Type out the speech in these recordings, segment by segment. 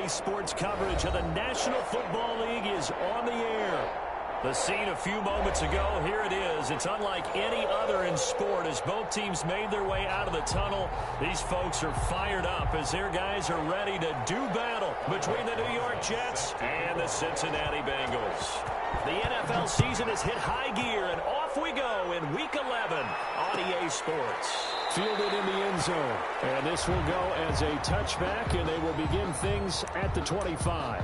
EA Sports coverage of the National Football League is on the air. The scene a few moments ago, here it is. It's unlike any other in sport as both teams made their way out of the tunnel. These folks are fired up as their guys are ready to do battle between the New York Jets and the Cincinnati Bengals. The NFL season has hit high gear, and off we go in Week 11 on EA Sports. Fielded in the end zone, and this will go as a touchback, and they will begin things at the 25.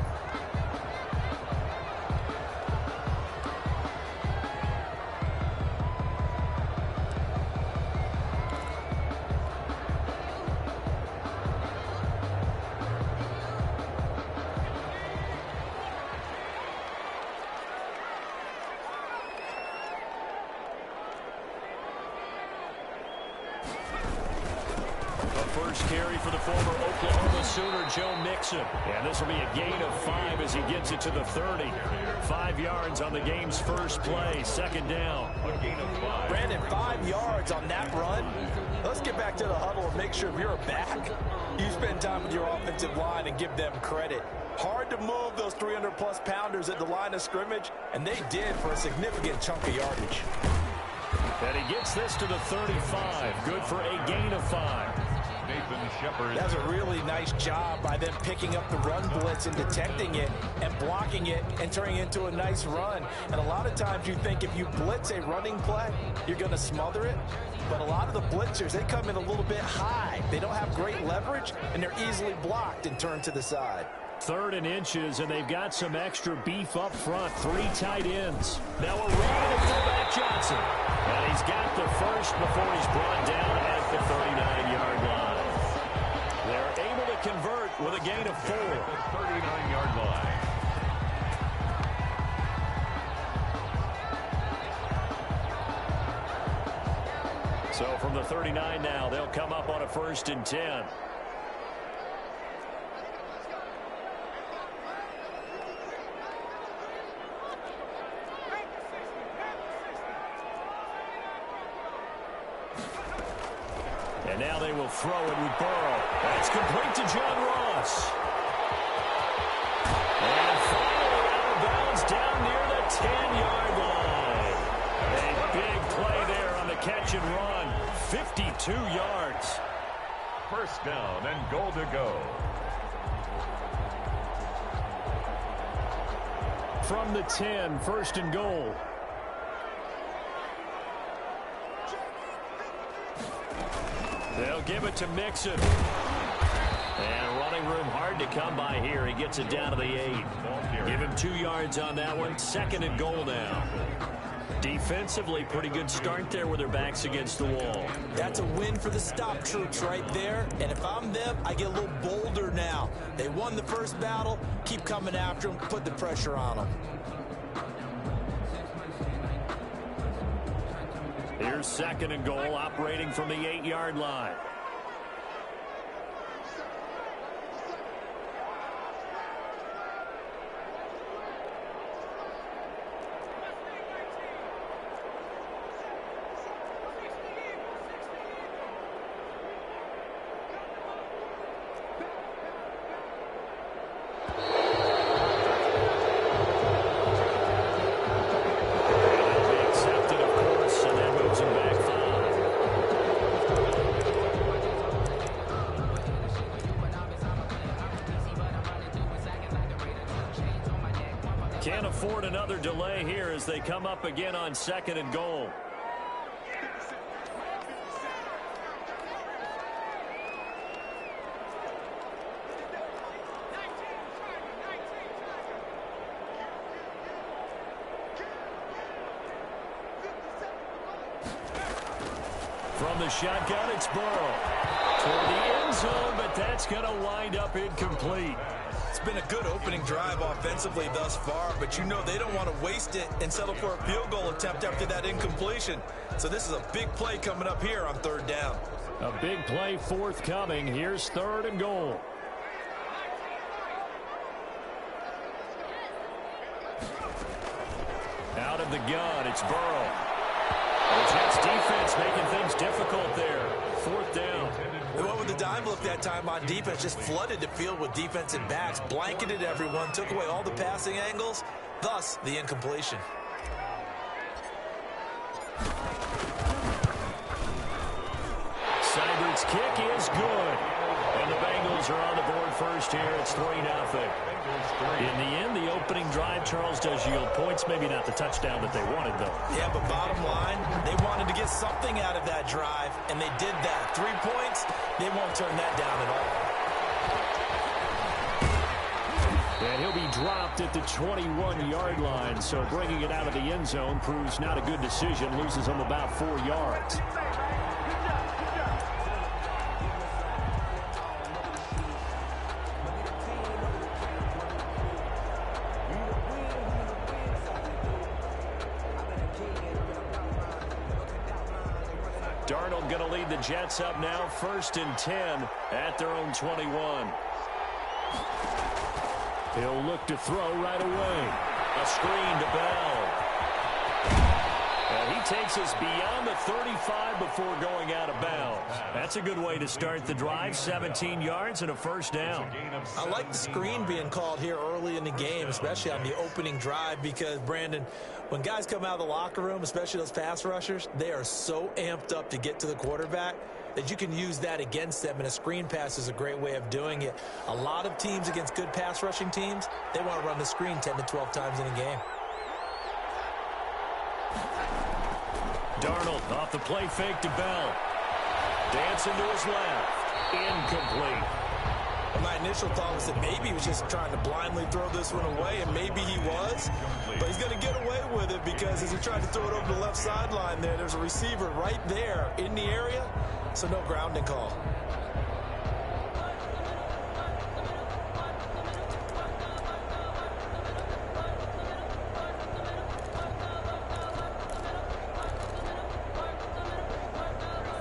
First carry for the former Oklahoma Sooner, Joe Mixon. And this will be a gain of 5 as he gets it to the 30. 5 yards on the game's first play. Second down. A gain of 5. Brandon, 5 yards on that run. Let's get back to the huddle and make sure if you're a back, you spend time with your offensive line and give them credit. Hard to move those 300-plus pounders at the line of scrimmage, and they did for a significant chunk of yardage. And he gets this to the 35. Good for a gain of 5. That's a really nice job by them picking up the run blitz and detecting it and blocking it and turning it into a nice run. And a lot of times you think if you blitz a running play, you're going to smother it. But a lot of the blitzers, they come in a little bit high. They don't have great leverage, and they're easily blocked and turned to the side. 3rd and inches, and they've got some extra beef up front. 3 tight ends. Now a run to fullback Johnson. And he's got the first before he's brought down at the 39-yard line. They're able to convert with a gain of 4. At the 39-yard line. So from the 39 now, they'll come up on a 1st and 10. And now they will throw it with Burrow. That's complete to John Ross. And finally out of bounds down near the 10-yard line. A big play there on the catch and run. 52 yards. First down and goal to go. From the 10, 1st and goal. They'll give it to Mixon. And running room hard to come by here. He gets it down to the 8. Give him 2 yards on that one. 2nd and goal now. Defensively, pretty good start there with their backs against the wall. That's a win for the stop troops right there. And if I'm them, I get a little bolder now. They won the first battle. Keep coming after them. Put the pressure on them. Here's 2nd and goal, operating from the 8-yard line. Can't afford another delay here as they come up again on 2nd and goal. From the shotgun, it's Burrow. Toward the end zone, but that's going to wind up incomplete. It's been a good opening drive offensively thus far, but you know they don't want to waste it and settle for a field goal attempt after that incompletion. So this is a big play coming up here on 3rd down. A big play forthcoming. Here's 3rd and goal. Out of the gun, it's Burrow. The Jets defense making things difficult there. 4th down. They went with the dime look that time on defense, just flooded the field with defensive backs, blanketed everyone, took away all the passing angles, thus the incompletion. Seibert's kick is good. And the Bengals are on the board first here. It's 3-0. In the end, the opening drive, Charles, does yield points. Maybe not the touchdown that they wanted, though. Yeah, but bottom line, they wanted to get something out of that drive, and they did that. 3 points, they won't turn that down at all. And he'll be dropped at the 21-yard line, so bringing it out of the end zone proves not a good decision. Loses him about 4 yards. Darnold going to lead the Jets up now, 1st and 10 at their own 21. He'll look to throw right away. A screen to Bell. And he takes us beyond the 35 before going out of bounds. That's a good way to start the drive. 17 yards and a 1st down. I like the screen being called here early in the game, especially on the opening drive, because, Brandon, when guys come out of the locker room, especially those pass rushers, they are so amped up to get to the quarterback that you can use that against them, and a screen pass is a great way of doing it. A lot of teams against good pass rushing teams, they want to run the screen 10 to 12 times in a game. Darnold off the play fake to Bell. Dancing to his left. Incomplete. My initial thought was that maybe he was just trying to blindly throw this one away, and maybe he was. But he's going to get away with it because as he tried to throw it over the left sideline there's a receiver right there in the area, so no grounding call.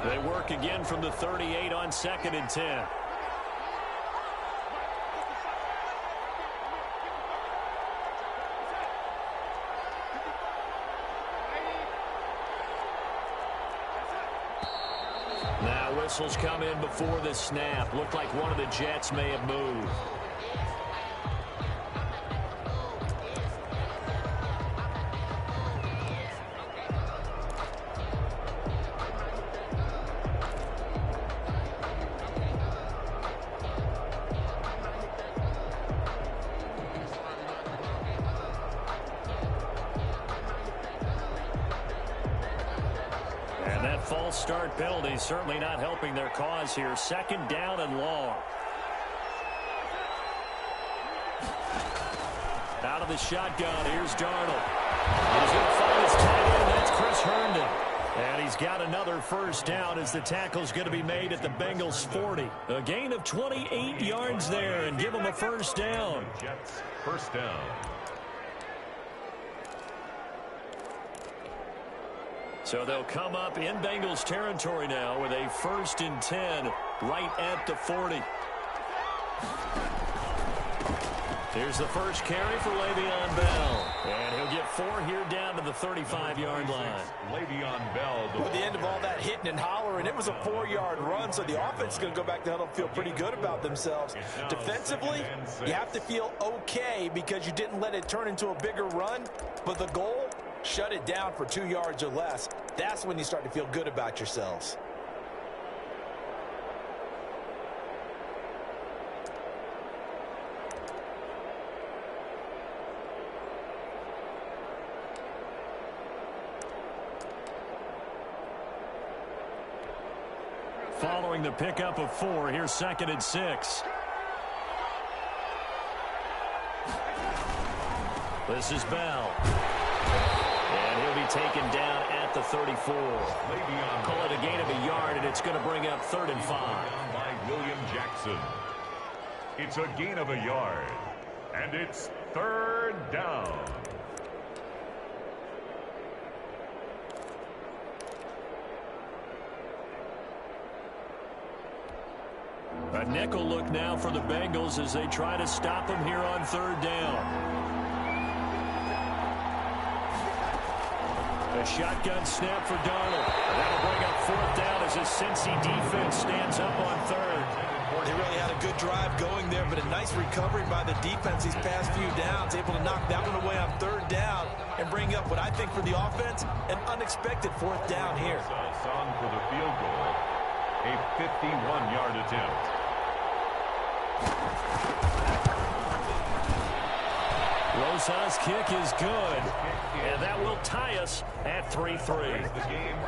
They work again from the 38 on 2nd and 10. Now whistles come in before the snap. Looked like one of the Jets may have moved. False start penalty certainly not helping their cause here. 2nd down and long. Out of the shotgun, here's Darnold. He's going to find his tight end. That's Chris Herndon. And he's got another 1st down as the tackle's going to be made at the Bengals 40. A gain of 28 yards there and give them a 1st down. Jets, 1st down. So they'll come up in Bengals territory now with a 1st and 10 right at the 40. Here's the first carry for Le'Veon Bell. And he'll get 4 here down to the 35-yard line. Le'Veon Bell. At the end of all that hitting and hollering, it was a 4-yard run, so the offense is going to go back to huddle and feel pretty good about themselves. Defensively, you have to feel okay because you didn't let it turn into a bigger run, but the goal, shut it down for 2 yards or less. That's when you start to feel good about yourselves. Following the pickup of 4, here's 2nd and 6. This is Bell. And he'll be taken down at the 34. Call it a gain of a yard, and it's going to bring up 3rd and 5. By William Jackson. It's a gain of a yard, and it's 3rd down. A nickel look now for the Bengals as they try to stop him here on 3rd down. The shotgun snap for Darnold. That'll bring up fourth down as his Cincy defense stands up on third. They really had a good drive going there, but a nice recovery by the defense these past few downs, able to knock that one away on third down and bring up what I think for the offense, an unexpected fourth down here. Song for the field goal, a 51-yard attempt. Rosa's kick is good, and that will tie us at 3-3.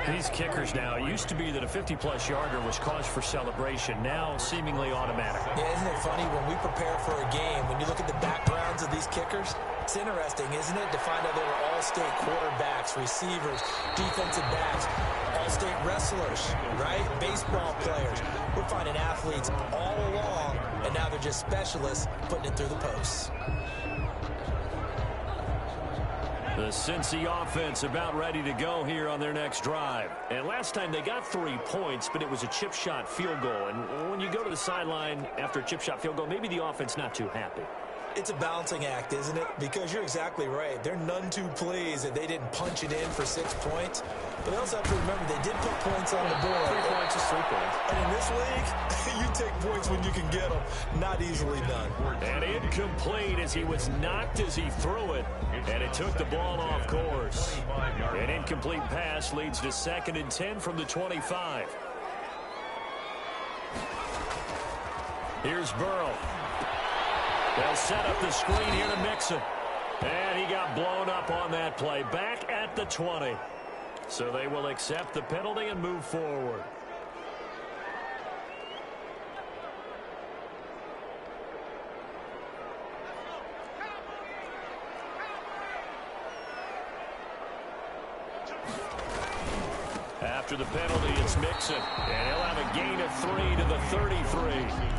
These kickers now, it used to be that a 50-plus yarder was cause for celebration, now seemingly automatic. Yeah, isn't it funny when we prepare for a game, when you look at the backgrounds of these kickers, it's interesting, isn't it, to find out they were all-state quarterbacks, receivers, defensive backs, all-state wrestlers, right? Baseball players. We're finding athletes all along, and now they're just specialists putting it through the posts. The Cincy offense about ready to go here on their next drive. And last time they got 3 points, but it was a chip shot field goal. And when you go to the sideline after a chip shot field goal, maybe the offense not too happy. It's a balancing act, isn't it? Because you're exactly right. They're none too pleased that they didn't punch it in for 6 points. But they also have to remember they did put points on the board. 3 points is 3 points. And in this league, you take points when you can get them. Not easily done. And incomplete as he was knocked as he threw it. And it took the ball off course. An incomplete pass leads to 2nd and 10 from the 25. Here's Burrow. They'll set up the screen here to Mixon. And he got blown up on that play. Back at the 20. So they will accept the penalty and move forward. After the penalty, it's Mixon. And he'll have a gain of 3 to the 33.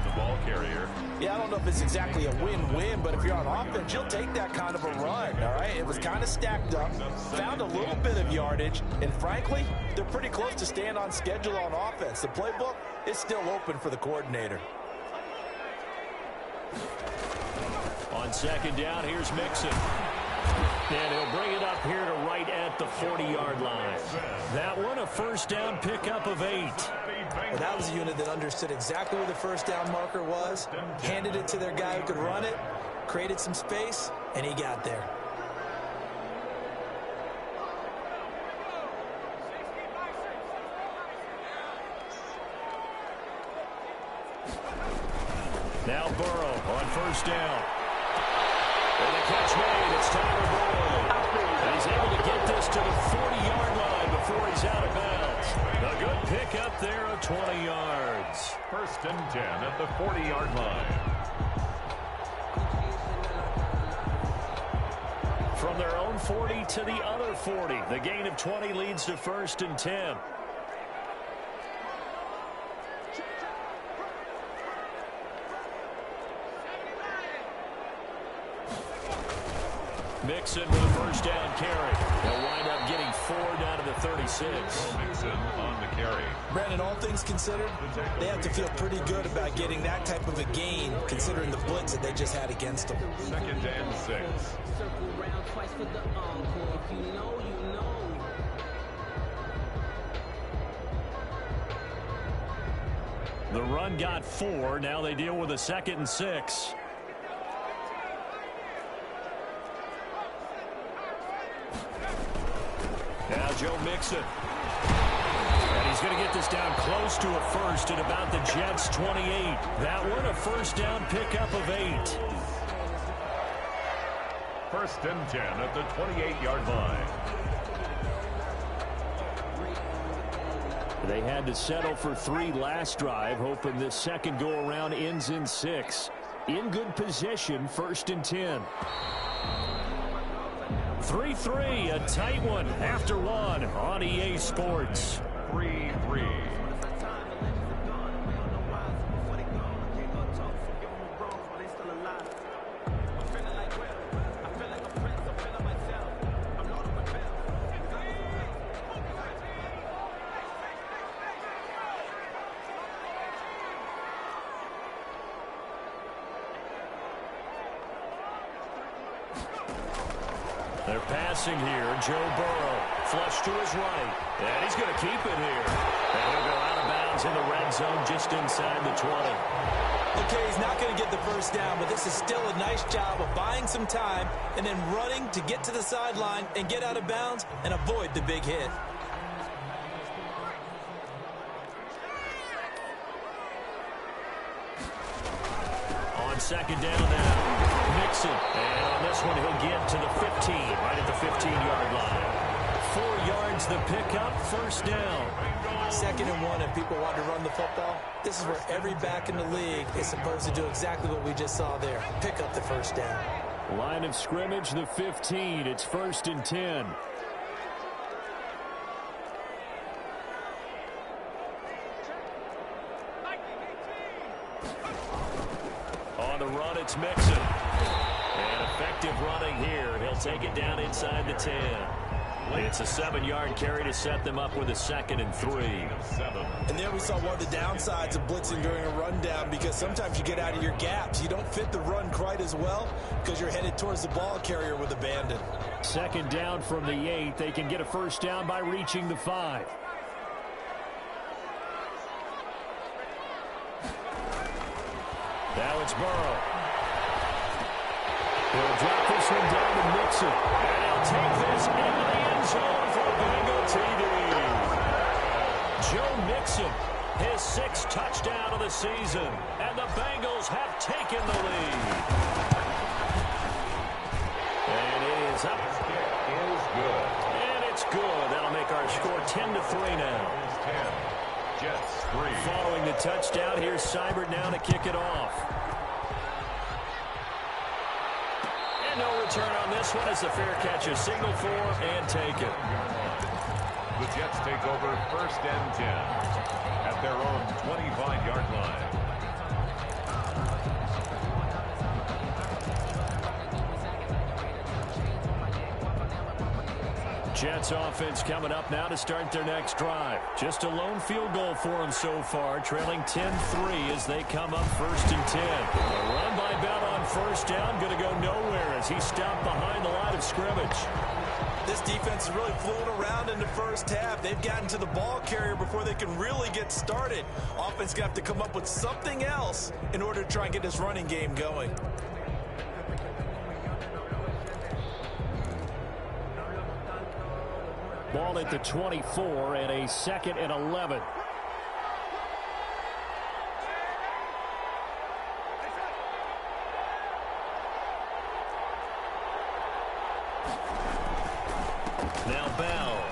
The ball carrier. Yeah, I don't know if it's exactly a win-win, but if you're on offense, you'll take that kind of a run, all right? It was kind of stacked up, found a little bit of yardage, and frankly, they're pretty close to staying on schedule on offense. The playbook is still open for the coordinator. On 2nd down, here's Mixon. And he'll bring it up here to right at the 40-yard line. That one, a first down pickup of 8. Well, that was a unit that understood exactly where the first down marker was, handed it to their guy who could run it, created some space, and he got there. Now Burrow on first down. And the catch made. It's Tyler Boyd. And he's able to get this to the 40-yard line before he's out of bounds. A good pickup there of 20 yards. 1st and 10 at the 40-yard line. From their own 40 to the other 40. The gain of 20 leads to 1st and 10. Mixon with a first down carry. They'll wind up getting 4 down to the 36. Mixon on the carry. Brandon, all things considered, they have to feel pretty good about getting that type of a gain, considering the blitz that they just had against them. 2nd and 6. The run got 4. Now they deal with a 2nd and 6. Now Joe Mixon. And he's going to get this down close to a first at about the Jets' 28. That one, a first down pickup of 8. 1st and 10 at the 28-yard line. They had to settle for 3 last drive, hoping this second go-around ends in 6. In good position, 1st and 10. 3-3, a tight one after 1 on EA Sports. 3-3. They're passing here. Joe Burrow. Flush to his right. And he's going to keep it here. And he'll go out of bounds in the red zone just inside the 20. Okay, he's not going to get the first down, but this is still a nice job of buying some time and then running to get to the sideline and get out of bounds and avoid the big hit. On second down now, Mixon. And on this one, he'll get to the 15, right at the 15-yard line. 4 yards the pickup, first down. 2nd and 1, if people want to run the football, this is where every back in the league is supposed to do exactly what we just saw there. Pick up the first down. Line of scrimmage, the 15. It's 1st and 10. On the run, it's Mixon. And effective running here. He'll take it down inside the 10. It's a 7-yard carry to set them up with a 2nd and 3. And there we saw one of the downsides of blitzing during a rundown, because sometimes you get out of your gaps. You don't fit the run quite as well because you're headed towards the ball carrier with abandon. 2nd down from the 8. They can get a first down by reaching the 5. Now it's Burrow. He'll drop this one down to Mixon. And he'll take this into the end zone for a Bengal TD. Joe Mixon, his 6th touchdown of the season. And the Bengals have taken the lead. And it is up. It is good. And it's good. That'll make our score 10-3 now. 10. Jets 3. Following the touchdown, here's Seibert now to kick it off. And no return on this one as the fair catch is signaled for and taken. The Jets take over 1st and 10 at their own 25-yard line. Jets offense coming up now to start their next drive. Just a lone field goal for them so far, trailing 10-3 as they come up 1st and 10. A run by Bell on first down, going to go nowhere as he stopped behind the line of scrimmage. This defense is really fooling around in the first half. They've gotten to the ball carrier before they can really get started. Offense going to have to come up with something else in order to try and get this running game going. Ball at the 24 and a 2nd and 11. Now Bell.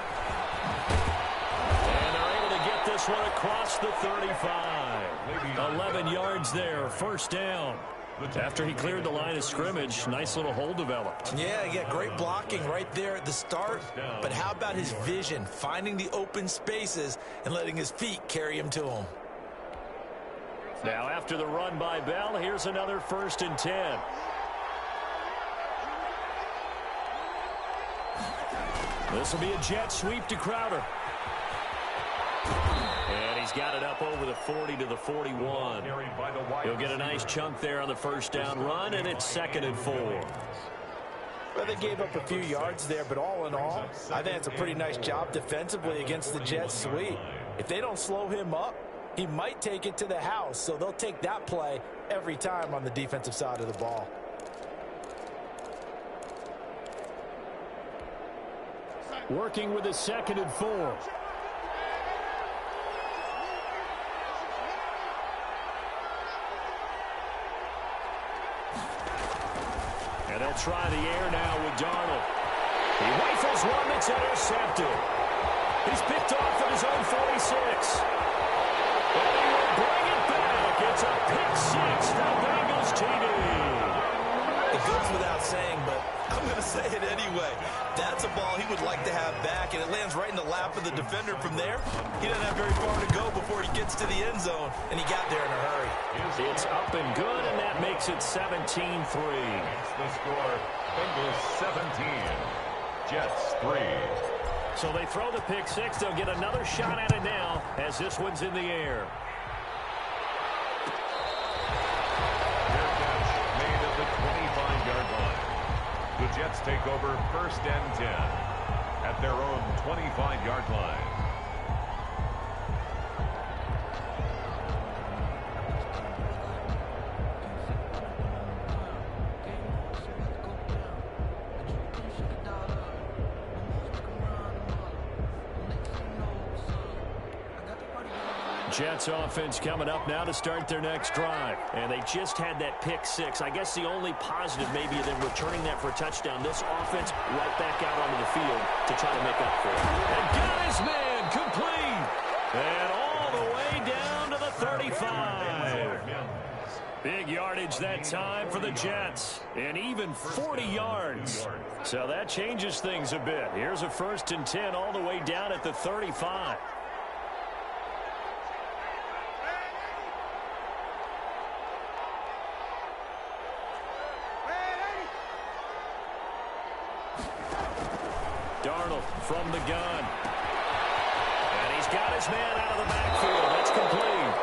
And they're able to get this one across the 35. 11 yards there, first down. After he cleared the line of scrimmage, nice little hole developed. Yeah, great blocking right there at the start. But how about his vision, finding the open spaces and letting his feet carry him to him? Now after the run by Bell, here's another 1st and 10. This will be a jet sweep to Crowder. And he's got it up over the 40 to the 41. He'll get a nice chunk there on the first down run, and it's 2nd and 4. Well, they gave up a few yards there, but all in all, I think it's a pretty nice job defensively against the Jets sweep. If they don't slow him up, he might take it to the house, so they'll take that play every time on the defensive side of the ball. Working with a 2nd and 4. And they'll try the air now with Darnold. He rifles one that's intercepted. He's picked off at his own 46. And he will bring it back. It's a pick six. The Bengals TD. It goes without saying, but I'm going to say it anyway. That's a ball he would like to have back, and it lands right in the lap of the defender from there. He doesn't have very far to go before he gets to the end zone, and he got there in a hurry. It's up and good, and that makes it 17-3. That's the score. Bengals 17. Jets 3. So they throw the pick six. They'll get another shot at it now as this one's in the air. Fair catch made at the 25-yard line. The Jets take over 1st and 10. at their own 25-yard line. Jets offense coming up now to start their next drive. And they just had that pick six. I guess the only positive maybe of them returning that for a touchdown. This offense right back out onto the field to try to make up for it. And got his man complete. And all the way down to the 35. Big yardage that time for the Jets. And even 40 yards. So that changes things a bit. Here's a 1st and 10 all the way down at the 35. Darnold from the gun. And he's got his man out of the backfield. That's complete.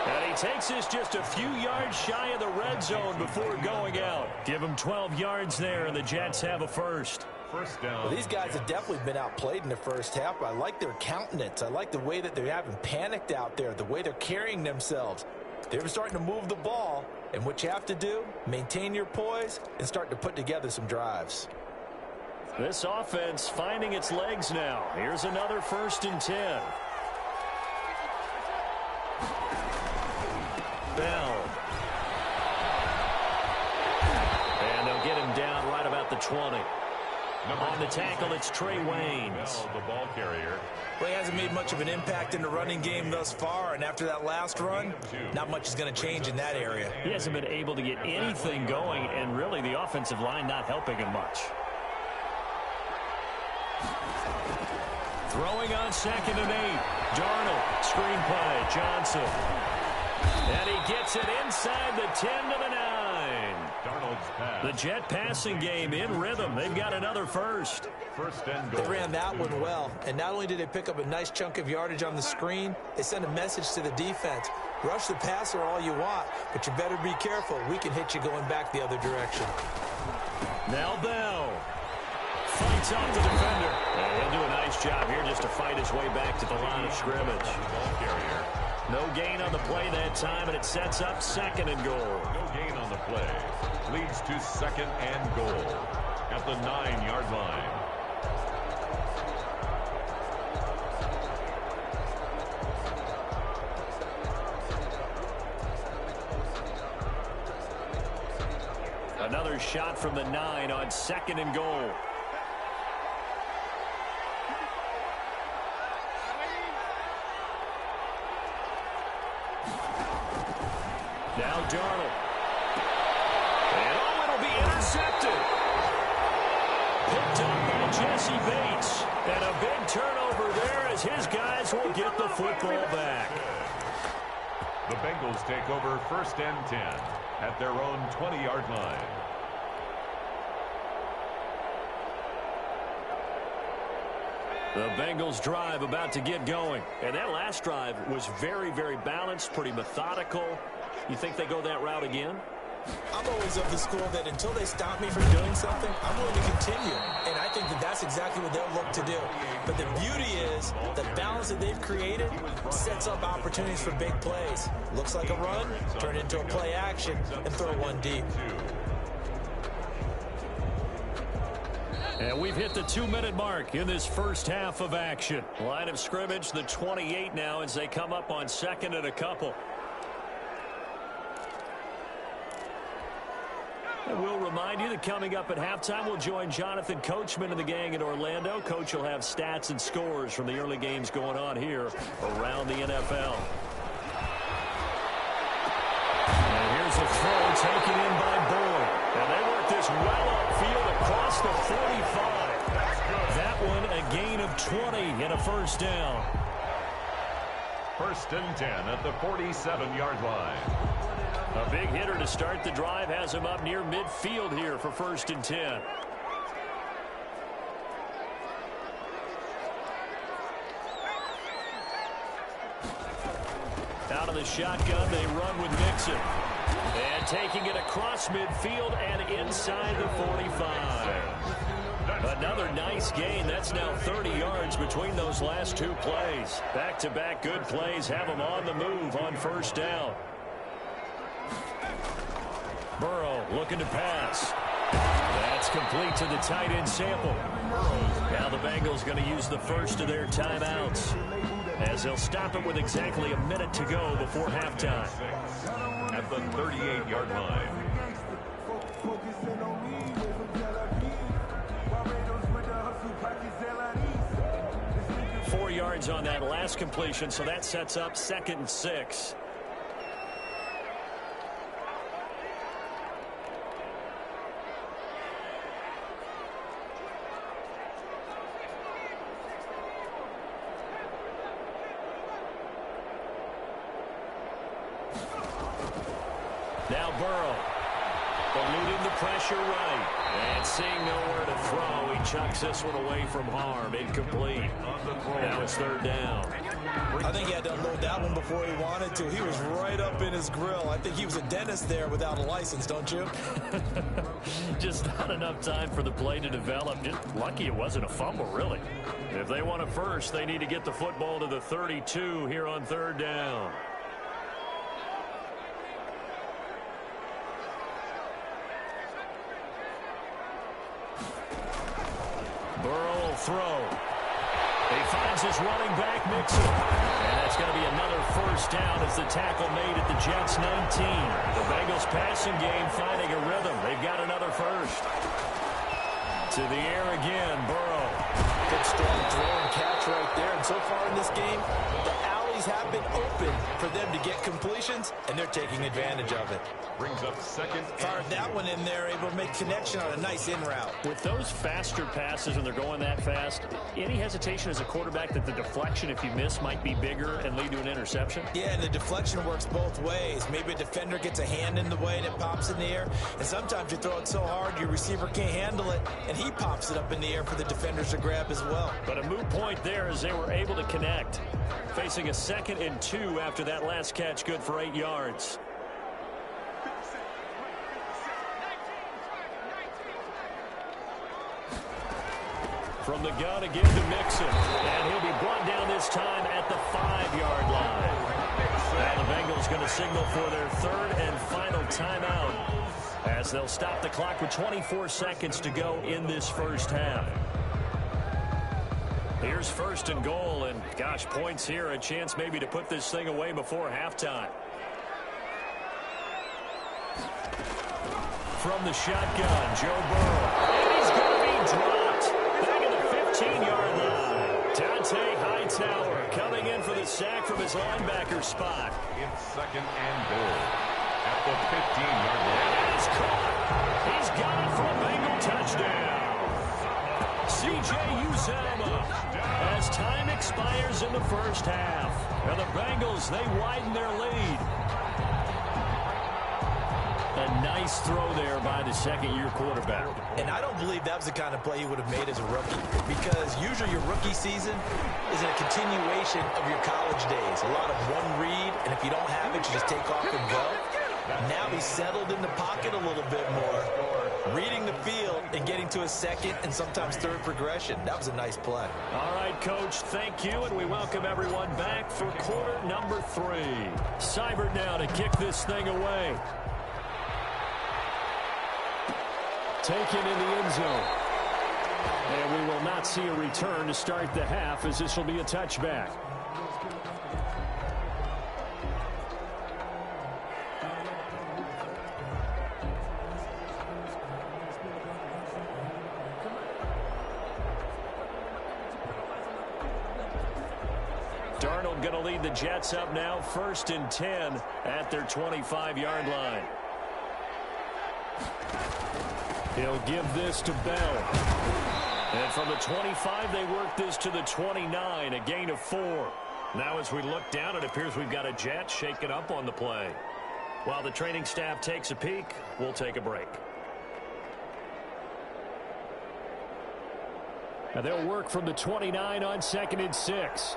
And he takes this just a few yards shy of the red zone before going out. Give him 12 yards there, and the Jets have a first. First down. Well, these guys have definitely been outplayed in the first half. I like their countenance. I like the way that they haven't panicked out there, the way they're carrying themselves. They're starting to move the ball, and what you have to do, maintain your poise and start to put together some drives. This offense finding its legs now. Here's another 1st and 10. Bell. And they'll get him down right about the 20. On the tackle, it's Trey Waynes. The ball carrier. Well, he hasn't made much of an impact in the running game thus far, and after that last run, not much is going to change in that area. He hasn't been able to get anything going, and really the offensive line not helping him much. Throwing on 2nd and 8. Darnold, screen play, Johnson. And he gets it inside the 10 to the 9. Darnold's pass. The Jet passing game in rhythm. They've got another first. First and goal. They ran that one well, and not only did they pick up a nice chunk of yardage on the screen, they sent a message to the defense. Rush the passer all you want, but you better be careful. We can hit you going back the other direction. Now Bell fights off the defender. And he'll do a nice job here just to fight his way back to the line of scrimmage. Ball carrier. No gain on the play that time, and it sets up 2nd and goal. No gain on the play. Leads to 2nd and goal at the 9-yard line. Another shot from the 9 on 2nd and goal. Now Darnold. And oh, it'll be intercepted. Picked up by Jesse Bates. And a big turnover there as his guys will get the football back. The Bengals take over 1st and 10 at their own 20-yard line. The Bengals drive about to get going. And that last drive was very, very balanced, pretty methodical. You think they go that route again? I'm always of the school that until they stop me from doing something, I'm willing to continue. And I think that that's exactly what they'll look to do. But the beauty is the balance that they've created sets up opportunities for big plays. Looks like a run, turn it into a play action, and throw one deep. And we've hit the 2-minute mark in this first half of action. Line of scrimmage, the 28 now as they come up on 2nd and a couple. And we'll remind you that coming up at halftime, we'll join Jonathan Coachman and the gang in Orlando. Coach will have stats and scores from the early games going on here around the NFL. And here's a throw taken in by Boyd. And they work this well upfield across the 45. That one a gain of 20 and a first down. 1st and 10 at the 47-yard line. A big hitter to start the drive has him up near midfield here for 1st and 10. Out of the shotgun, they run with Mixon. And taking it across midfield and inside the 45. Another nice gain. That's now 30 yards between those last two plays. Back-to-back good plays have them on the move on first down. Burrow looking to pass. That's complete to the tight end Sample. Now the Bengals going to use the first of their timeouts, as they'll stop it with exactly a minute to go before halftime. At the 38-yard line. 4 yards on that last completion, so that sets up 2nd and 6. Now Burrow, eluding the pressure right, and seeing nowhere to throw, he chucks this one away from harm, incomplete. Now it's 3rd down. I think he had to unload that one before he wanted to. He was right up in his grill. I think he was a dentist there without a license, don't you? Just not enough time for the play to develop. Just lucky it wasn't a fumble, really. If they want it first, they need to get the football to the 32 here on 3rd down. Burrow will throw. He finds his running back, Mixon. And that's going to be another first down as the tackle made at the Jets' 19. The Bengals passing game finding a rhythm. They've got another first. To the air again, Burrow. Good strong throw and catch right there. And so far in this game, the alleys have been open for them to get completions, and they're taking advantage of it. Brings up 2nd. Fired that one in there, able to make connection on a nice in route. With those faster passes when they're going that fast, any hesitation as a quarterback that the deflection, if you miss, might be bigger and lead to an interception? Yeah, and the deflection works both ways. Maybe a defender gets a hand in the way and it pops in the air. And sometimes you throw it so hard your receiver can't handle it, and he pops it up in the air for the defenders to grab as well. But a moot point there as they were able to connect. Facing a 2nd and 2 after that last catch, good for 8 yards. From the gun again to Mixon. And he'll be brought down this time at the 5-yard line. Now the Bengals going to signal for their 3rd and final timeout, as they'll stop the clock with 24 seconds to go in this first half. Here's 1st and goal, and gosh, points here, a chance maybe to put this thing away before halftime. From the shotgun, Joe Burrow. And he's going to be dropped. Back at the 15-yard line. Dante Hightower coming in for the sack from his linebacker spot. It's 2nd and goal at the 15-yard line. And it's caught. He's got it for a Bengal touchdown. C.J. Uzomah, as time expires in the first half. Now the Bengals, they widen their lead. A nice throw there by the 2nd-year quarterback. And I don't believe that was the kind of play he would have made as a rookie, because usually your rookie season is a continuation of your college days. A lot of one read, and if you don't have it, you just take off and go. Now he's settled in the pocket a little bit more, reading the field and getting to a 2nd and sometimes 3rd progression. That was a nice play. All right, Coach, thank you, and we welcome everyone back for quarter number 3. Seibert now to kick this thing away. Taken in the end zone. And we will not see a return to start the half, as this will be a touchback. Darnold going to lead the Jets up now, 1st and 10 at their 25-yard line. He'll give this to Bell. And from the 25, they work this to the 29, a gain of 4. Now as we look down, it appears we've got a Jet shaken up on the play. While the training staff takes a peek, we'll take a break. And they'll work from the 29 on 2nd and 6.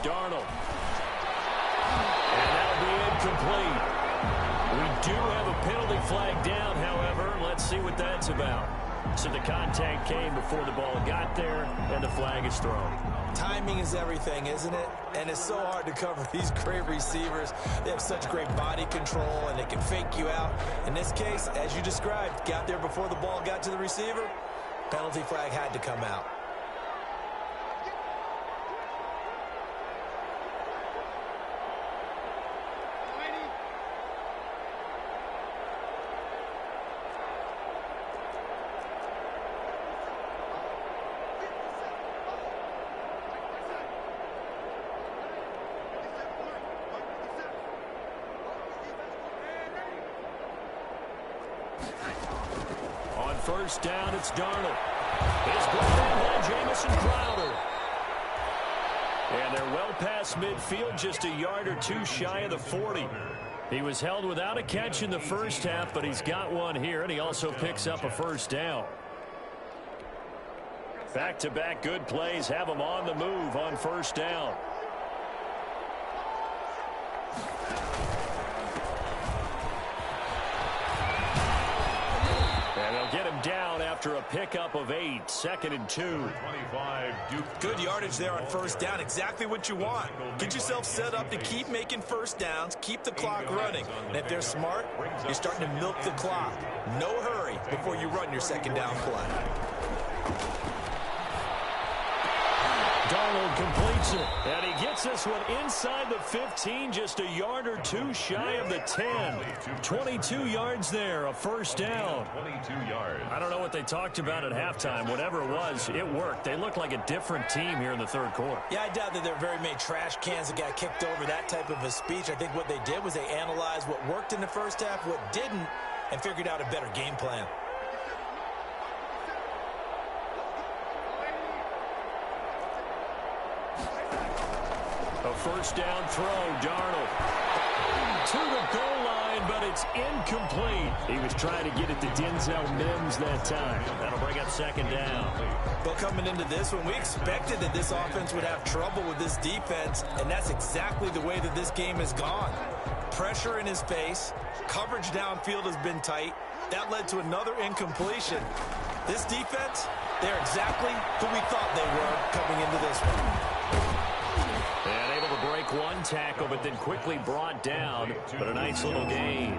Darnold. And that'll be incomplete. We do have a penalty flag down, however. Let's see what that's about. So the contact came before the ball got there, and the flag is thrown. Timing is everything, isn't it? And it's so hard to cover these great receivers. They have such great body control, and they can fake you out. In this case, as you described, got there before the ball got to the receiver. Penalty flag had to come out. First down, it's Darnold. It's brought in by Jamison Crowder. And they're well past midfield, just a yard or two shy of the 40. He was held without a catch in the first half, but he's got one here, and he also picks up a first down. Back-to-back good plays have him on the move on first down. Get him down after a pickup of 8, 2nd and 2. Good yardage there on first down, exactly what you want. Get yourself set up to keep making first downs, keep the clock running. And if they're smart, you're starting to milk the clock. No hurry before you run your second down play. Darnold completes it, and he gets this one inside the 15, just a yard or two shy of the 10. 22 yards there, a first down. 22 yards. I don't know what they talked about at halftime. Whatever it was, it worked. They look like a different team here in the third quarter. Yeah, I doubt that there are very many trash cans that got kicked over, that type of a speech. I think what they did was they analyzed what worked in the first half, what didn't, and figured out a better game plan. A first down throw, Darnold to the goal line, but it's incomplete. He was trying to get it to Denzel Mims that time. That'll bring up second down. Well, coming into this one, we expected that this offense would have trouble with this defense, and that's exactly the way that this game has gone. Pressure in his face, coverage downfield has been tight. That led to another incompletion. This defense, they're exactly who we thought they were coming into this one. And able to break one tackle, but then quickly brought down. But a nice little gain.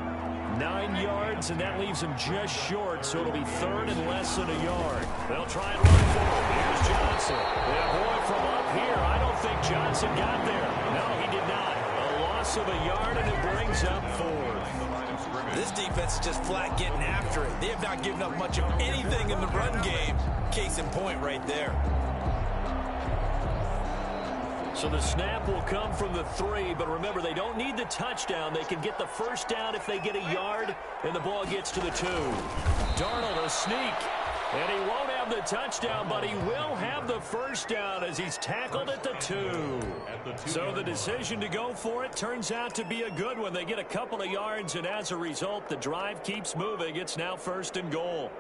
9 yards, and that leaves him just short, so it'll be third and less than a yard. They'll try and run for it. Here's Johnson. And boy, from up here, I don't think Johnson got there. No, he did not. A loss of a yard, and it brings up fourth. This defense is just flat getting after it. They have not given up much of anything in the run game. Case in point right there. So the snap will come from the 3, but remember, they don't need the touchdown. They can get the first down if they get a yard, and the ball gets to the 2. Darnold, a sneak, and he won't have the touchdown, but he will have the first down as he's tackled at the 2. So the decision to go for it turns out to be a good one. They get a couple of yards, and as a result, the drive keeps moving. It's now 1st and goal.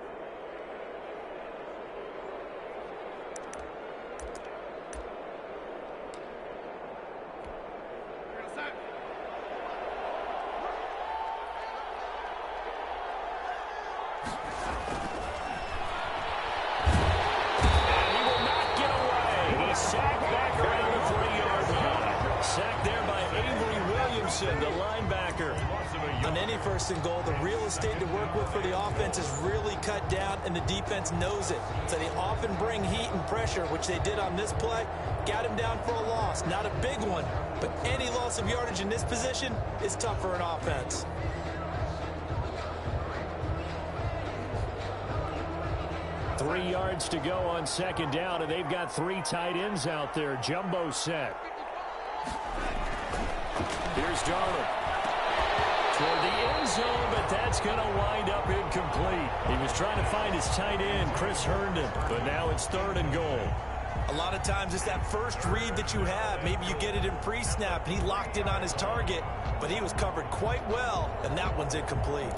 The linebacker. On any 1st and goal, the real estate to work with for the offense is really cut down, and the defense knows it. So they often bring heat and pressure, which they did on this play. Got him down for a loss. Not a big one, but any loss of yardage in this position is tough for an offense. Three yards to go on second down, and they've got 3 tight ends out there. Jumbo set. Here's Darnold toward the end zone, but that's going to wind up incomplete. He was trying to find his tight end, Chris Herndon, but now it's 3rd and goal. A lot of times it's that first read that you have. Maybe you get it in pre-snap. He locked in on his target, but he was covered quite well, and that one's incomplete.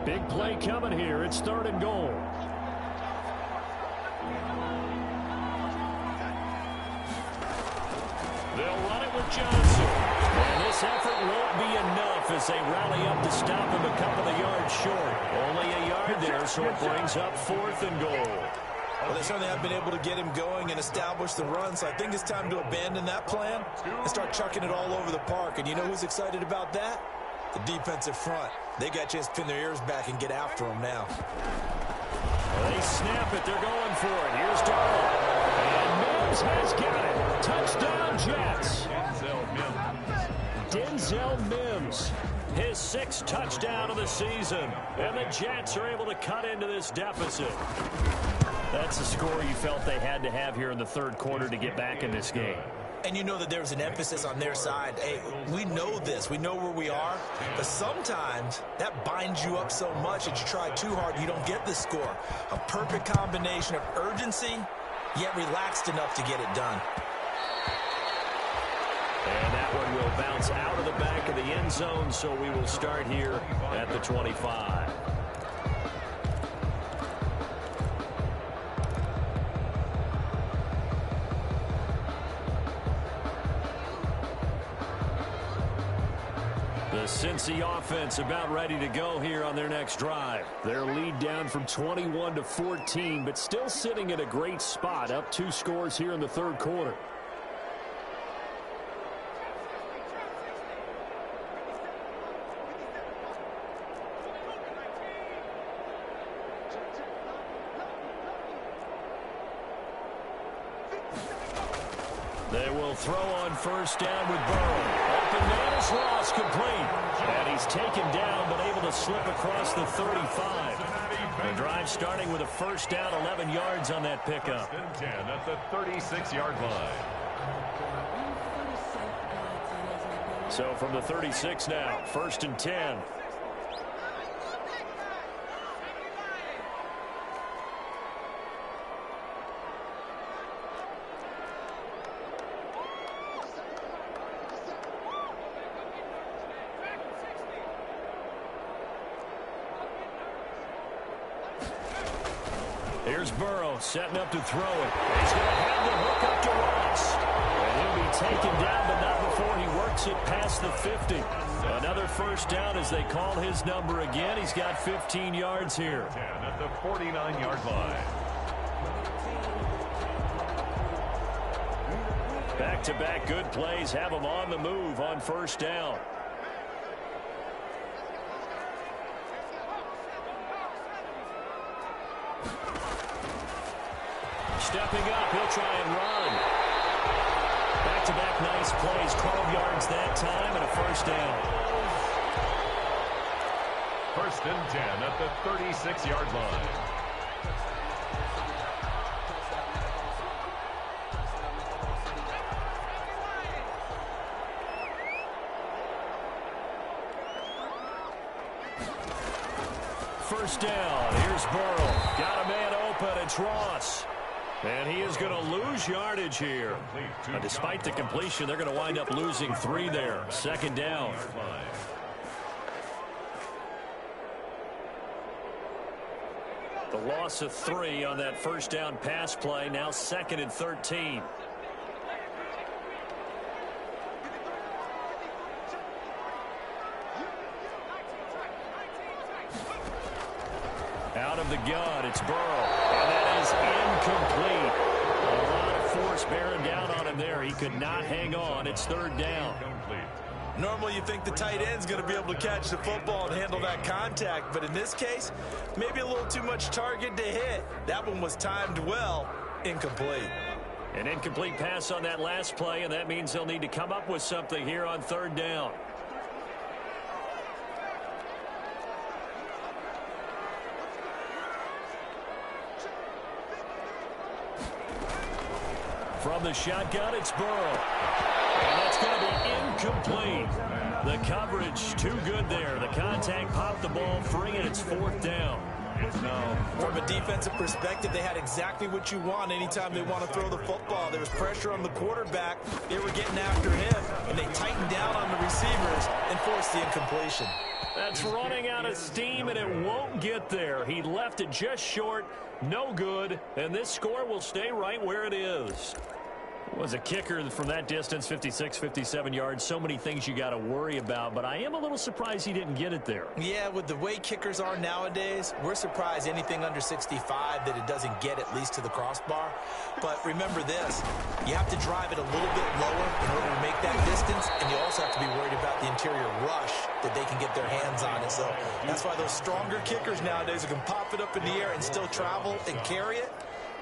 Big play coming here. It's 3rd and goal. They'll run it with Johnson. And this effort won't be enough as they rally up to stop him a couple of yards short. Only a yard there, so it brings up 4th and goal. Well, they certainly have been able to get him going and establish the run, so I think it's time to abandon that plan and start chucking it all over the park. And you know who's excited about that? The defensive front. They got a chance to pin their ears back and get after him now. Well, they snap it. They're going for it. Here's Darnold. And Mims has got it. Touchdown, Jets. Denzel Mims, his 6th touchdown of the season. And the Jets are able to cut into this deficit. That's the score you felt they had to have here in the 3rd quarter to get back in this game. And you know that there's an emphasis on their side. Hey, we know this. We know where we are. But sometimes that binds you up so much that you try too hard, you don't get the score. A perfect combination of urgency, yet relaxed enough to get it done. And that one will bounce out of the back of the end zone, so we will start here at the 25. The Cincy offense about ready to go here on their next drive. Their lead down from 21 to 14, but still sitting in a great spot, up 2 scores here in the 3rd quarter. They will throw on 1st down with Burrow. Open man is lost, complete. And he's taken down, but able to slip across the 35. The drive starting with a 1st down, 11 yards on that pickup. 10 at the 36-yard line. So from the 36 now, 1st and 10. Here's Burrow setting up to throw it. He's going to have the hook up to Ross. And he'll be taken down, but not before he works it past the 50. Another 1st down as they call his number again. He's got 15 yards here. 10 at the 49-yard line. Back-to-back good plays have him on the move on 1st down. Stepping up, he'll try and run. Back-to-back nice plays, 12 yards that time, and a 1st down. 1st and 10 at the 36-yard line. First down, here's Burrow. Got a man open, it's Ross. And he is going to lose yardage here. Despite the completion, they're going to wind up losing 3 there. 2nd down. The loss of 3 on that 1st down pass play. Now 2nd and 13. Out of the gun, it's Burrow. And that is incomplete. A lot of force bearing down on him there. He could not hang on. It's 3rd down. Normally you think the tight end's going to be able to catch the football and handle that contact, but in this case, maybe a little too much target to hit. That one was timed well. Incomplete. An incomplete pass on that last play, and that means they'll need to come up with something here on 3rd down. From the shotgun, it's Burrow. And that's going to be incomplete. The coverage too good there. The contact popped the ball free, and it's 4th down. It's now From a defensive perspective, they had exactly what you want anytime they want to throw the football. There was pressure on the quarterback. They were getting after him, and they tightened down on the receivers and forced the incompletion. That's running out of steam, and it won't get there. He left it just short, no good, and this score will stay right where it is. Was a kicker from that distance, 56, 57 yards. So many things you got to worry about, but I am a little surprised he didn't get it there. Yeah, with the way kickers are nowadays, we're surprised anything under 65 that it doesn't get at least to the crossbar. But remember this, you have to drive it a little bit lower in order to make that distance, and you also have to be worried about the interior rush that they can get their hands on it. So that's why those stronger kickers nowadays who can pop it up in the air and still travel and carry it,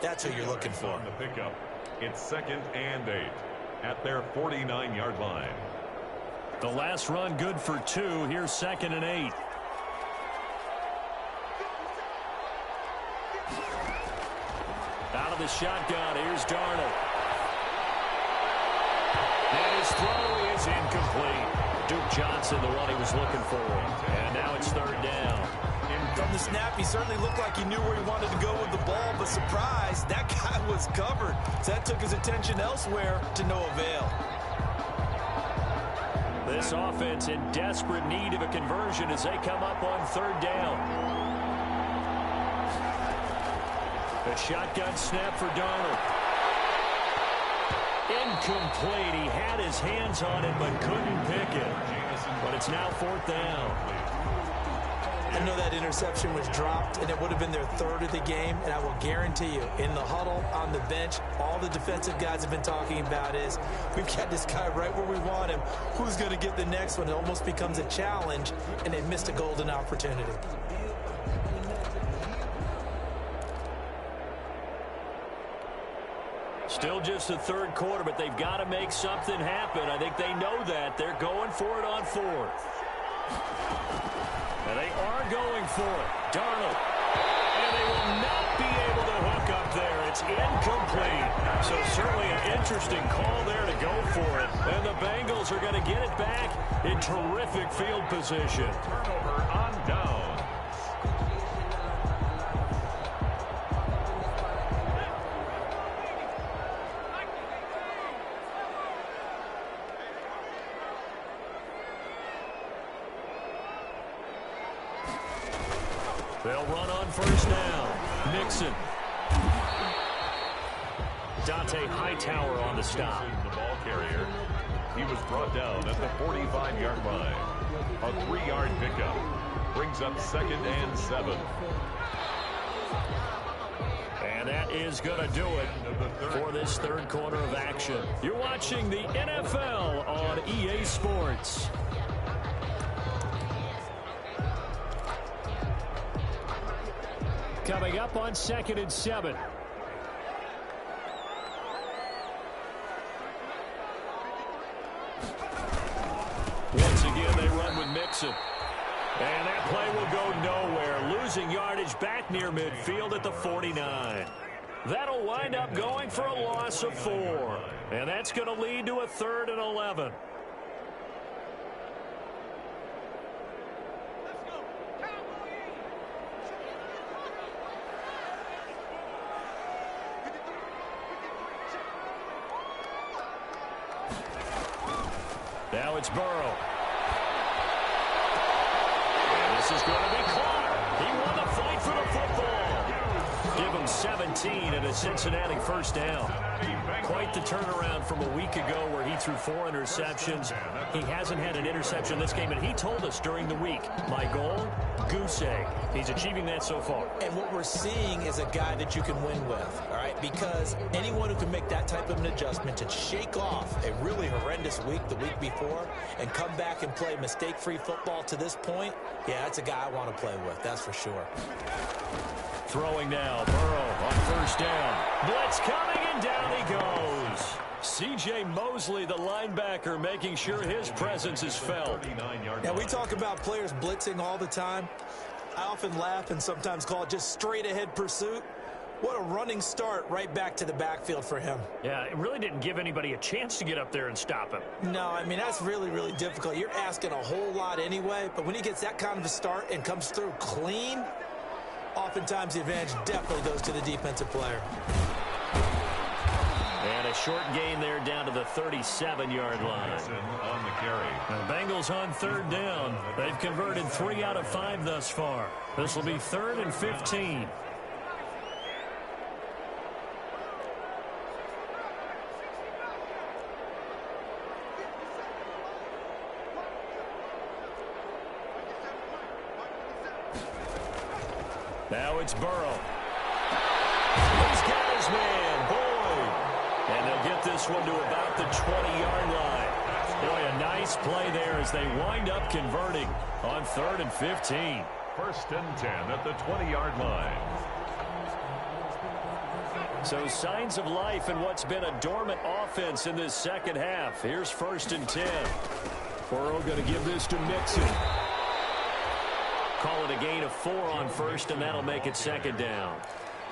that's who you're looking for. on the pickup. It's 2nd and 8 at their 49-yard line. The last run good for 2. Here's 2nd and 8. Out of the shotgun, here's Darnold. And his throw is incomplete. Duke Johnson, the one he was looking for. And now it's 3rd down. From the snap, he certainly looked like he knew where he wanted to go with the ball, but surprise, that guy was covered. So that took his attention elsewhere to no avail. This offense in desperate need of a conversion as they come up on 3rd down. A shotgun snap for Darnold. Incomplete. He had his hands on it but couldn't pick it. But it's now 4th down. I know that interception was dropped, and it would have been their 3rd of the game, and I will guarantee you, in the huddle, on the bench, all the defensive guys have been talking about is, we've got this guy right where we want him. Who's going to get the next one? It almost becomes a challenge, and they missed a golden opportunity. Still just the 3rd quarter, but they've got to make something happen. I think they know that. They're going for it on 4th. And they are going for it. Darnold. And they will not be able to hook up there. It's incomplete. So certainly an interesting call there to go for it. And the Bengals are going to get it back in terrific field position. Turnover on down. They'll run on 1st down. Nixon. Dante Hightower on the stop. The ball carrier. He was brought down at the 45-yard line. A 3-yard pickup brings up 2nd and 7. And that is going to do it for this 3rd quarter of action. You're watching the NFL on EA Sports. Coming up on 2nd and 7. Once again, they run with Mixon. And that play will go nowhere. Losing yardage back near midfield at the 49. That'll wind up going for a loss of 4. And that's going to lead to a 3rd and 11. Now it's Burrow. And this is going to be Clark. He won the fight for the football. Give him 17 and a Cincinnati 1st down. Quite the turnaround from a week ago where he threw 4 interceptions. He hasn't had an interception this game, and he told us during the week, my goal, goose egg. He's achieving that so far. And what we're seeing is a guy that you can win with, all right? Because anyone who can make that type of an adjustment to shake off a really horrendous week the week before and come back and play mistake-free football to this point, yeah, that's a guy I want to play with, that's for sure. Throwing now, Burrow on 1st down. Blitz coming, and down he goes. C.J. Mosley, the linebacker, making sure his presence is felt. Now, we talk about players blitzing all the time. I often laugh and sometimes call it just straight-ahead pursuit. What a running start right back to the backfield for him. Yeah, it really didn't give anybody a chance to get up there and stop him. No, I mean, that's really, really difficult. You're asking a whole lot anyway, but when he gets that kind of a start and comes through clean, Oftentimes, the advantage definitely goes to the defensive player. And a short gain there down to the 37-yard line. On the carry. The Bengals on third down. They've converted 3 out of 5 thus far. This will be 3rd and 15. Now it's Burrow. He's got his man, Boyd. And they'll get this one to about the 20-yard line. Boy, a nice play there as they wind up converting on 3rd and 15. 1st and 10 at the 20-yard line. So signs of life in what's been a dormant offense in this second half. Here's 1st and 10. Burrow going to give this to Mixon. Call it a gain of 4 on 1st, and that'll make it 2nd down.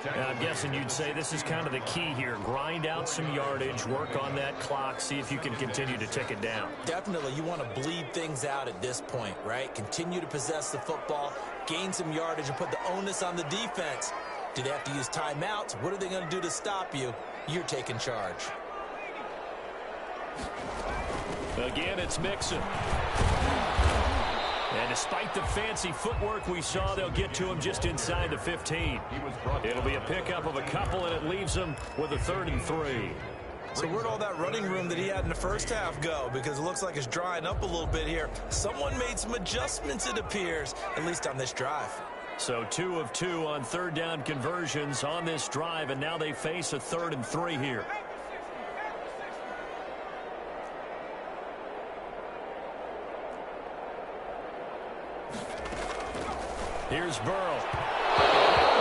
Now, I'm guessing you'd say this is kind of the key here. Grind out some yardage, work on that clock, see if you can continue to tick it down. Definitely, you want to bleed things out at this point, right? Continue to possess the football, gain some yardage, and put the onus on the defense. Do they have to use timeouts? What are they going to do to stop you? You're taking charge. Again, it's Mixon. And despite the fancy footwork we saw, they'll get to him just inside the 15. It'll be a pickup of a couple, and it leaves them with a 3rd and 3. So where'd all that running room that he had in the first half go? Because it looks like it's drying up a little bit here. Someone made some adjustments, it appears, at least on this drive. So 2 of 2 on 3rd down conversions on this drive, and now they face a 3rd and 3 here. Here's Burrow.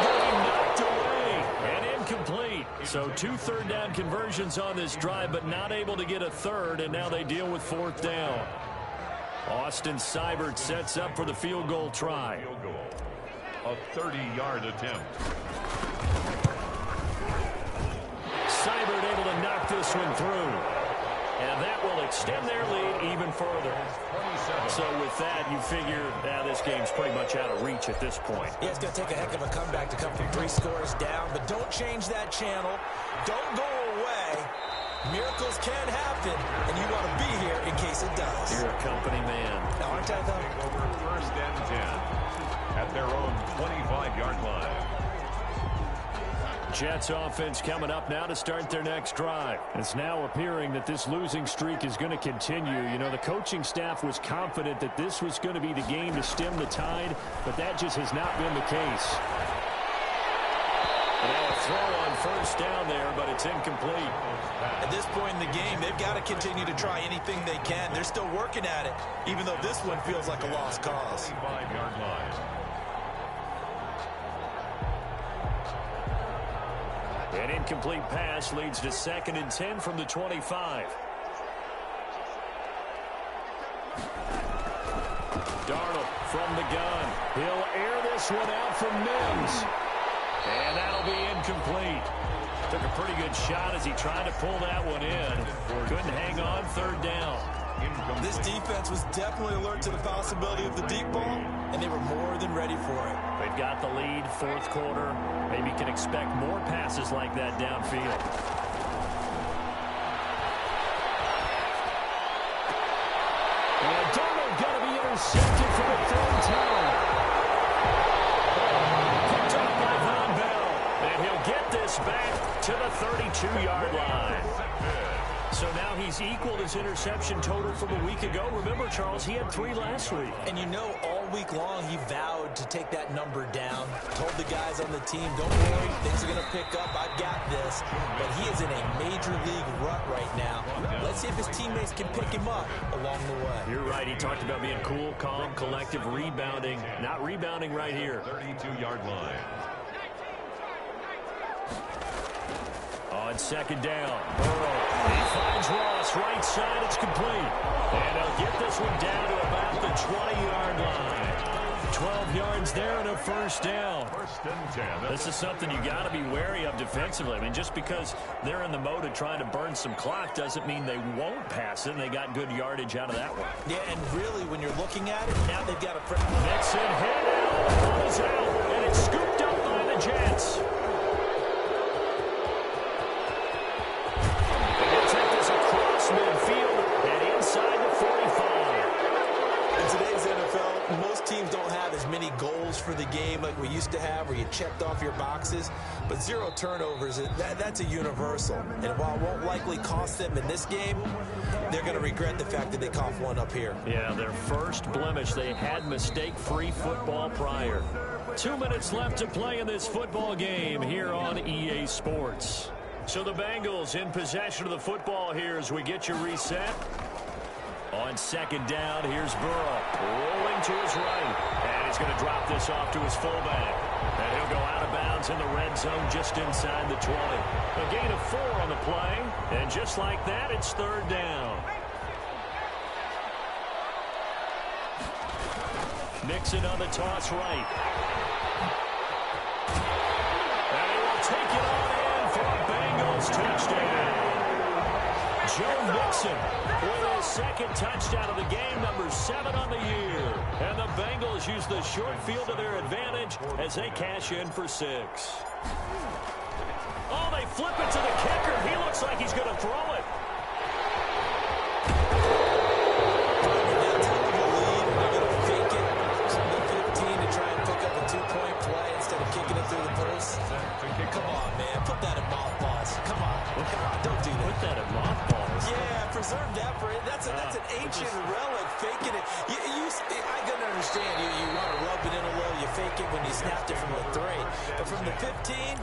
Getting knocked away and incomplete. So 2 3rd down conversions on this drive, but not able to get a 3rd, and now they deal with 4th down. Austin Seibert sets up for the field goal try. A 30-yard attempt. Seibert able to knock this one through. And that will extend their lead even further. So with that, you figure this game's pretty much out of reach at this point. Yeah, it's going to take a heck of a comeback to come from 3 scores down. But don't change that channel. Don't go away. Miracles can happen, and you want to be here in case it does. You're a company man. Now, aren't I, though? Over 1st and 10 at their own 25-yard line. Jets offense coming up now to start their next drive. It's now appearing that this losing streak is going to continue. You know, the coaching staff was confident that this was going to be the game to stem the tide, but that just has not been the case. And now a throw on 1st down there, but it's incomplete. At this point in the game, they've got to continue to try anything they can. They're still working at it, even though this one feels like a lost cause. 25-yard line. An incomplete pass leads to 2nd and 10 from the 25. Darnold from the gun. He'll air this one out for Mims. And that'll be incomplete. Took a pretty good shot as he tried to pull that one in. Couldn't hang on 3rd down. This defense was definitely alert to the possibility of the deep ball, and they were more than ready for it. They've got the lead, 4th quarter. Maybe can expect more passes like that downfield. And Darnold going to be intercepted for the 3rd time. Picked up by Von Bell. And he'll get this back to the 32-yard line. So now he's equaled his interception total from a week ago. Remember, Charles, he had 3 last week. And you know, all week long, he vowed to take that number down. Told the guys on the team, don't worry, things are going to pick up. I've got this. But he is in a major league rut right now. Let's see if his teammates can pick him up along the way. You're right. He talked about being cool, calm, collective, rebounding. Not rebounding right here. 32-yard line. On 2nd down, Burrow. He finds Ross, right side, it's complete. And he'll get this one down to about the 20-yard line. 12 yards there and a 1st down. 1st and 10. This is something you got to be wary of defensively. I mean, just because they're in the mode of trying to burn some clock doesn't mean they won't pass it, and they got good yardage out of that one. Yeah, and really, when you're looking at it, now they've got a... Mixon hit out, ball is out, and it's scooped up teams don't have as many goals for the game like we used to have where you checked off your boxes. But 0 turnovers, that's a universal. And while it won't likely cost them in this game, they're going to regret the fact that they coughed one up here. Yeah, their first blemish. They had mistake-free football prior. 2 minutes left to play in this football game here on EA Sports. So the Bengals in possession of the football here as we get you reset. On second down, here's Burrow rolling to his right. And he's going to drop this off to his fullback. And he'll go out of bounds in the red zone just inside the 20. A gain of 4 on the play. And just like that, it's third down. Mixon on the toss right. And he will take it on in for a Bengals touchdown. Joe Mixon with his second touchdown of the game, number 7 on the year. And the Bengals use the short field to their advantage as they cash in for 6. Oh, they flip it to the kicker. He looks like he's going to throw it. That's a little lead. They're going to fake it from the 15 to try and pick up a 2-point play instead of kicking it through the post. Come on, man. Put that in mothballs. Come on. Don't do that. Put that in mothballs. Yeah, preserve that for it. That's an ancient relic. Faking it. I can understand. You want to rub it in a little. You fake it when you snapped it from the 3. But from the 15,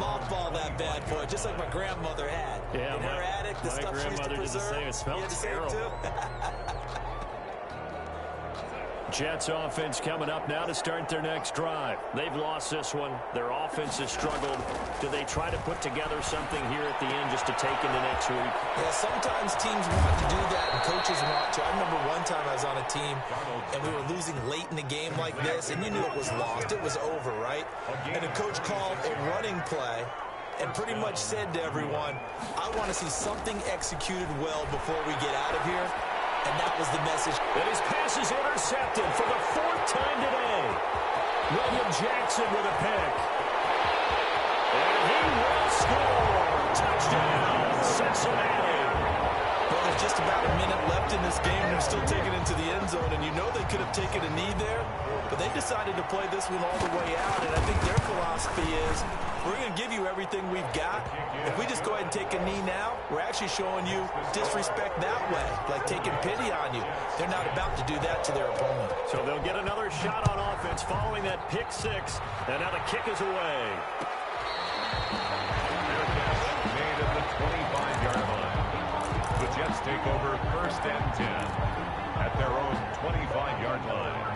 mothball that bad boy, just like my grandmother had. Yeah, in her attic, the stuff she used to preserve. It smelled terrible. Too? Jets offense coming up now to start their next drive. They've lost this one. Their offense has struggled. Do they try to put together something here at the end just to take into next week? Yeah, sometimes teams want to do that and coaches want to. I remember one time I was on a team and we were losing late in the game like this, and you knew it was lost. It was over, right? And the coach called a running play and pretty much said to everyone, I want to see something executed well before we get out of here. And that was the message. And his pass is intercepted for the 4th time today. William Jackson with a pick. And he will score. Touchdown, Cincinnati. Well, there's just about a minute left in this game. They're still taking it into the end zone. And you know they could have taken a knee there. But they decided to play this one all the way out. And I think their philosophy is, we're going to give you everything we've got. If we just go ahead and take a knee now, we're actually showing you disrespect that way, like taking pity on you. They're not about to do that to their opponent. So they'll get another shot on offense following that pick 6. And now the kick is away. Made at the 25-yard line. The Jets take over 1st and 10 at their own 25-yard line.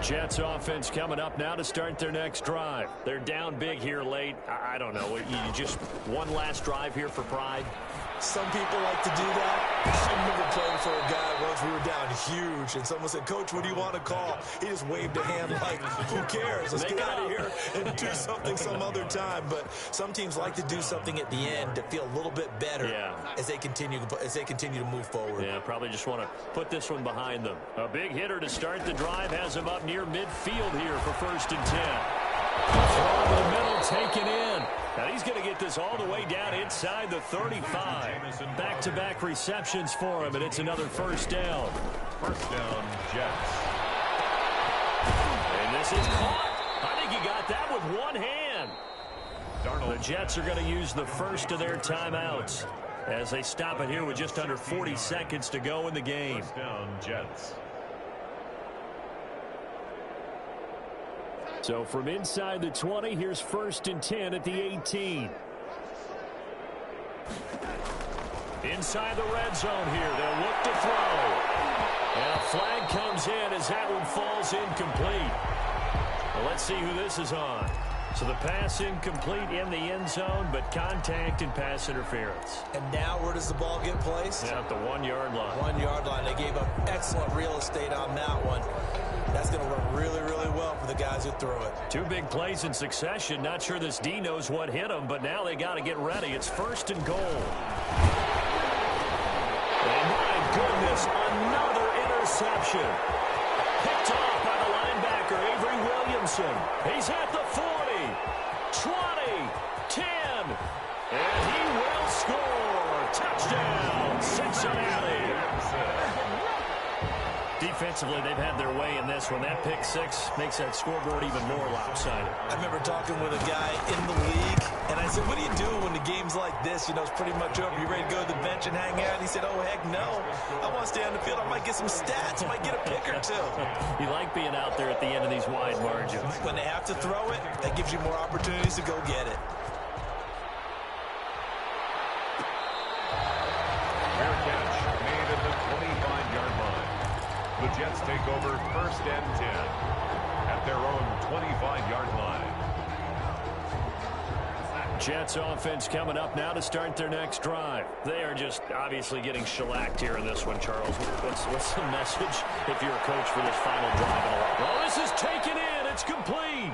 Jets offense coming up now to start their next drive. They're down big here late. I don't know. You just one last drive here for pride. Some people like to do that. I remember playing for a guy once. We were down huge, and someone said, Coach, what do you want to call? He just waved a hand like, who cares? Let's get out of here and do something some other time. But some teams like to do something at the end to feel a little bit better as they continue to move forward. Yeah, probably just want to put this one behind them. A big hitter to start the drive has him up near midfield here for 1st and 10. Throw in the middle, taken in. Now he's going to get this all the way down inside the 35. Back-to-back receptions for him, and it's another 1st down. 1st down, Jets. And this is caught. I think he got that with one hand. The Jets are going to use the first of their timeouts as they stop it here with just under 40 seconds to go in the game. 1st down, Jets. So from inside the 20, here's 1st and 10 at the 18. Inside the red zone here, they'll look to throw. And a flag comes in as that one falls incomplete. Well, let's see who this is on. So the pass incomplete in the end zone, but contact and pass interference. And now where does the ball get placed? Yeah, at the 1-yard line. 1-yard line. They gave up excellent real estate on that one. That's going to work really, really well for the guys who threw it. 2 big plays in succession. Not sure this D knows what hit him, but now they got to get ready. It's 1st and goal. And my goodness, another interception. Picked off by the linebacker, Avery Williamson. He's at the 40, 20, 10, and he will score. Touchdown, Offensively, they've had their way in this one. That pick six makes that scoreboard even more lopsided. I remember talking with a guy in the league, and I said, what do you do when the game's like this? You know, it's pretty much over. You ready to go to the bench and hang out? And he said, oh, heck no. I want to stay on the field. I might get some stats. I might get a pick or two. You like being out there at the end of these wide margins. When they have to throw it, that gives you more opportunities to go get it. Fair catch made at the 25-yard line. The Jets take over 1st and 10 at their own 25-yard line. Jets offense coming up now to start their next drive. They are just obviously getting shellacked here in this one, Charles. What's the message if you're a coach for this final drive? Well, this is taken in. It's complete.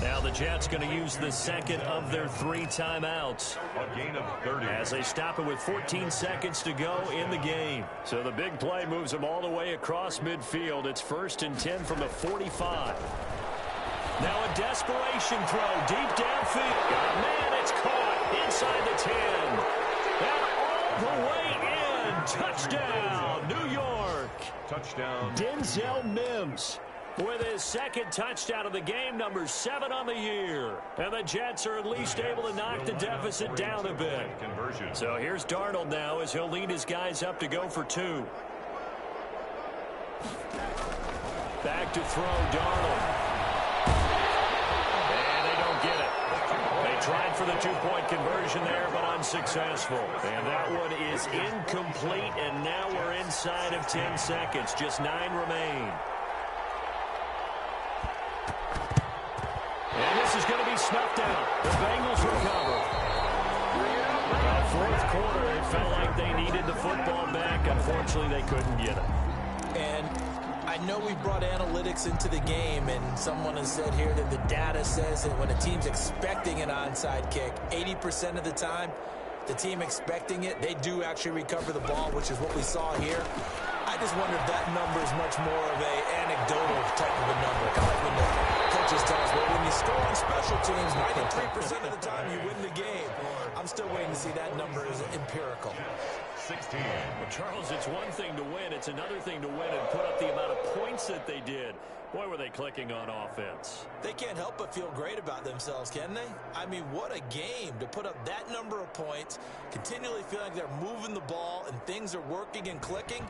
Now the Jets going to use the second of their 3 timeouts. A gain of 30. As they stop it with 14 seconds to go in the game. So the big play moves them all the way across midfield. It's 1st and 10 from the 45. Now a desperation throw deep downfield. Oh, man, it's caught inside the 10. And all the way in. Touchdown, New York. Touchdown. Denzel Mims with his 2nd touchdown of the game, number 7 on the year. And the Jets are at least able to knock the deficit down a bit. So here's Darnold now as he'll lead his guys up to go for 2. Back to throw, Darnold. Tried for the 2-point conversion there, but unsuccessful. And that one is incomplete, and now we're inside of 10 seconds. Just 9 remain. And this is going to be snuffed out. The Bengals recover. By 4th quarter, it felt like they needed the football back. Unfortunately, they couldn't get it. And I know we brought analytics into the game, and someone has said here that the data says that when a team's expecting an onside kick, 80% of the time, the team expecting it, they do actually recover the ball, which is what we saw here. I just wonder if that number is much more of an anecdotal type of a number. Kind of like when the coaches tell us, well, when you score on special teams, 93% of the time you win the game. I'm still waiting to see that number is empirical. 16. Well, Charles, it's one thing to win. It's another thing to win and put up the amount of points that they did. Boy, were they clicking on offense. They can't help but feel great about themselves, can they? I mean, what a game to put up that number of points, continually feeling like they're moving the ball and things are working and clicking.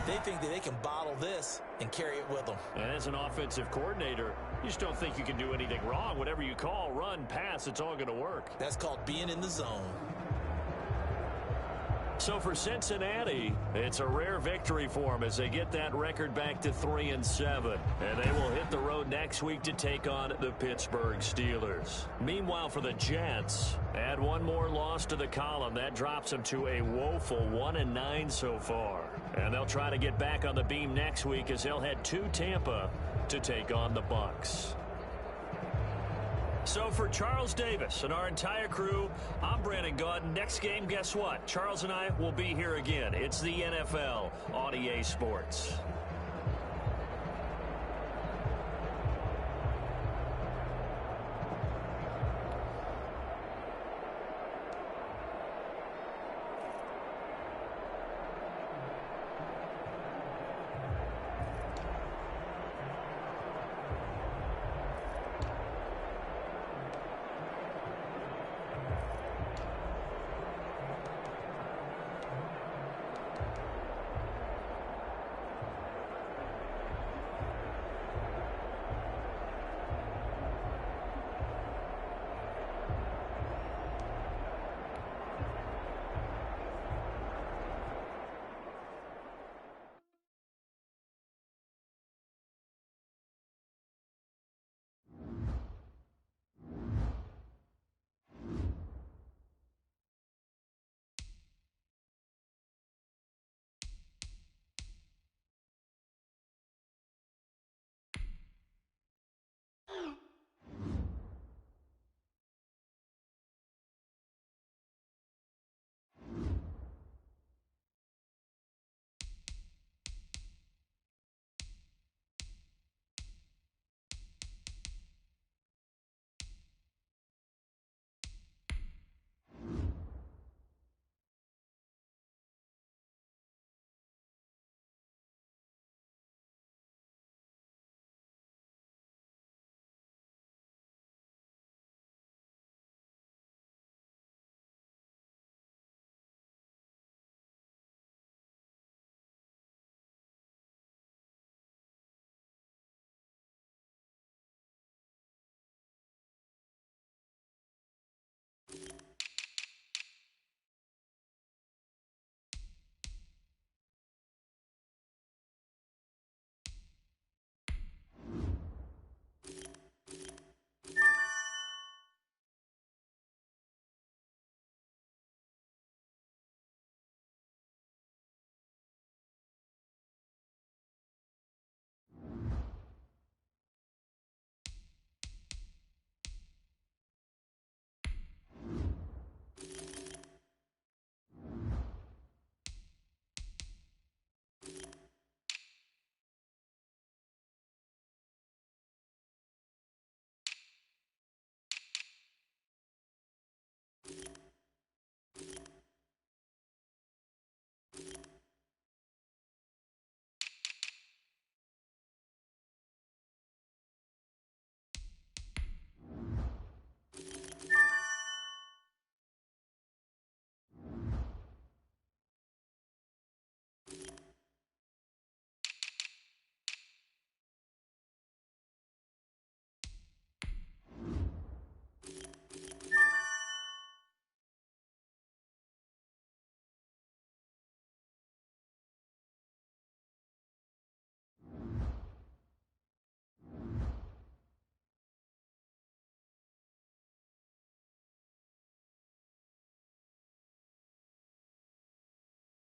They think that they can bottle this and carry it with them. And as an offensive coordinator, you just don't think you can do anything wrong. Whatever you call, run, pass, it's all going to work. That's called being in the zone. So for Cincinnati, it's a rare victory for them as they get that record back to 3-7. And they will hit the road next week to take on the Pittsburgh Steelers. Meanwhile, for the Jets, add one more loss to the column. That drops them to a woeful 1-9 so far. And they'll try to get back on the beam next week as they'll head to Tampa to take on the Bucs. So for Charles Davis and our entire crew, I'm Brandon Gaudin. Next game, guess what? Charles and I will be here again. It's the NFL on EA Sports.